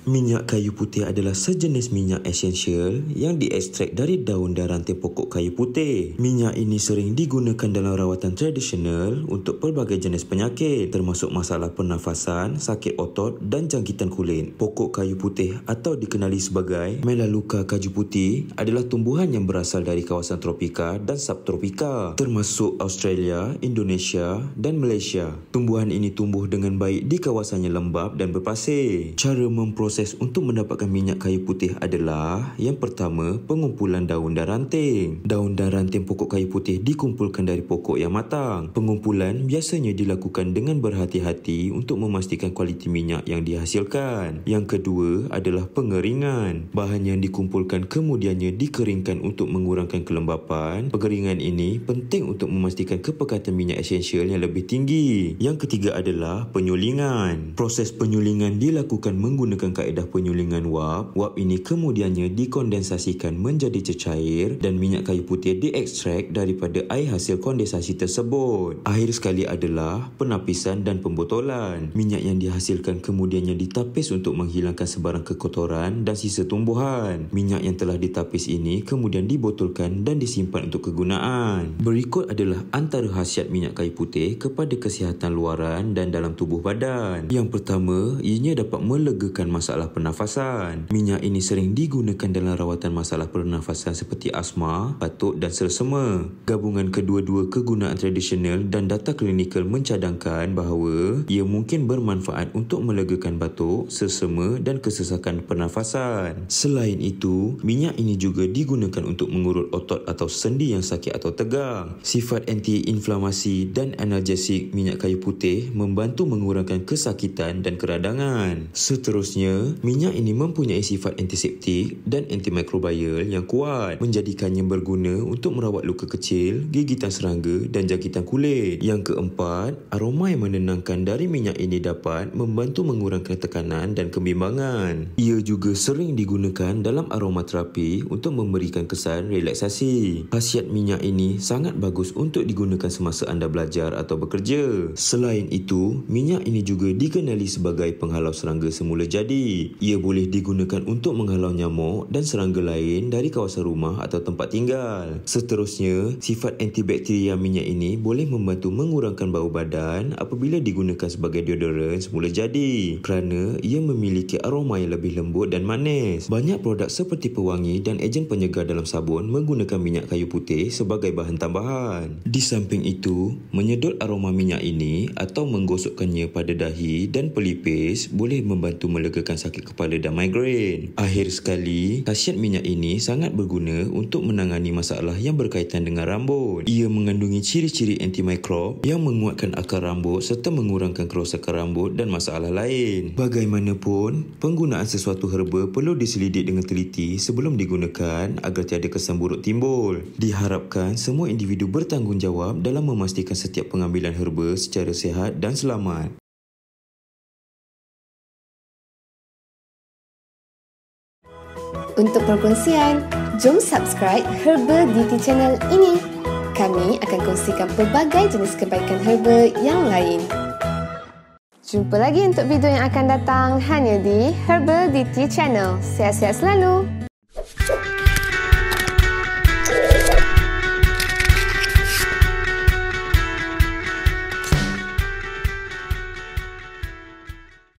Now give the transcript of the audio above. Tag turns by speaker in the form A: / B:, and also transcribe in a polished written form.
A: Minyak kayu putih adalah sejenis minyak esensial yang diekstrak dari daun dan rantai pokok kayu putih. Minyak ini sering digunakan dalam rawatan tradisional untuk pelbagai jenis penyakit, termasuk masalah pernafasan, sakit otot dan jangkitan kulit. Pokok kayu putih atau dikenali sebagai Melaleuca kaju putih adalah tumbuhan yang berasal dari kawasan tropika dan subtropika, termasuk Australia, Indonesia dan Malaysia. Tumbuhan ini tumbuh dengan baik di kawasan yang lembap dan berpasir. Cara memproses untuk mendapatkan minyak kayu putih adalah yang pertama, pengumpulan daun dan ranting. Daun dan ranting pokok kayu putih dikumpulkan dari pokok yang matang. Pengumpulan biasanya dilakukan dengan berhati-hati untuk memastikan kualiti minyak yang dihasilkan. Yang kedua adalah pengeringan. Bahan yang dikumpulkan kemudiannya dikeringkan untuk mengurangkan kelembapan. Pengeringan ini penting untuk memastikan kepekatan minyak esensial yang lebih tinggi. Yang ketiga adalah penyulingan. Proses penyulingan dilakukan menggunakan kaedah penyulingan wap. Wap ini kemudiannya dikondensasikan menjadi cecair dan minyak kayu putih diekstrak daripada air hasil kondensasi tersebut. Akhir sekali adalah penapisan dan pembotolan. Minyak yang dihasilkan kemudiannya ditapis untuk menghilangkan sebarang kekotoran dan sisa tumbuhan. Minyak yang telah ditapis ini kemudian dibotolkan dan disimpan untuk kegunaan. Berikut adalah antara khasiat minyak kayu putih kepada kesihatan luaran dan dalam tubuh badan. Yang pertama, ianya dapat melegakan masalah pernafasan. Minyak ini sering digunakan dalam rawatan masalah pernafasan seperti asma, batuk dan selsema. Gabungan kedua-dua kegunaan tradisional dan data klinikal mencadangkan bahawa ia mungkin bermanfaat untuk melegakan batuk, selsema dan kesesakan pernafasan. Selain itu, minyak ini juga digunakan untuk mengurut otot atau sendi yang sakit atau tegang. Sifat anti-inflamasi dan analgesik minyak kayu putih membantu mengurangkan kesakitan dan keradangan. Seterusnya, minyak ini mempunyai sifat antiseptik dan antimikrobial yang kuat, menjadikannya berguna untuk merawat luka kecil, gigitan serangga dan jangkitan kulit. Yang keempat, aroma yang menenangkan dari minyak ini dapat membantu mengurangkan tekanan dan kebimbangan. Ia juga sering digunakan dalam aromaterapi untuk memberikan kesan relaksasi. Khasiat minyak ini sangat bagus untuk digunakan semasa anda belajar atau bekerja. Selain itu, minyak ini juga dikenali sebagai penghalau serangga semula jadi. Ia boleh digunakan untuk menghalau nyamuk dan serangga lain dari kawasan rumah atau tempat tinggal. Seterusnya, sifat antibakteria minyak ini boleh membantu mengurangkan bau badan apabila digunakan sebagai deodoran semula jadi, kerana ia memiliki aroma yang lebih lembut dan manis. Banyak produk seperti pewangi dan ejen penyegar dalam sabun menggunakan minyak kayu putih sebagai bahan tambahan. Di samping itu, menyedot aroma minyak ini atau menggosokkannya pada dahi dan pelipis boleh membantu melegakan sakit kepala dan migrain. Akhir sekali, khasiat minyak ini sangat berguna untuk menangani masalah yang berkaitan dengan rambut. Ia mengandungi ciri-ciri antimikrob yang menguatkan akar rambut serta mengurangkan kerosakan rambut dan masalah lain. Bagaimanapun, penggunaan sesuatu herba perlu diselidik dengan teliti sebelum digunakan agar tiada kesan buruk timbul. Diharapkan semua individu bertanggungjawab dalam memastikan setiap pengambilan herba secara sihat dan selamat.
B: Untuk perkongsian, jom subscribe Herbal DT Channel ini. Kami akan kongsikan pelbagai jenis kebaikan herba yang lain. Jumpa lagi untuk video yang akan datang hanya di Herbal DT Channel. Sihat-sihat selalu!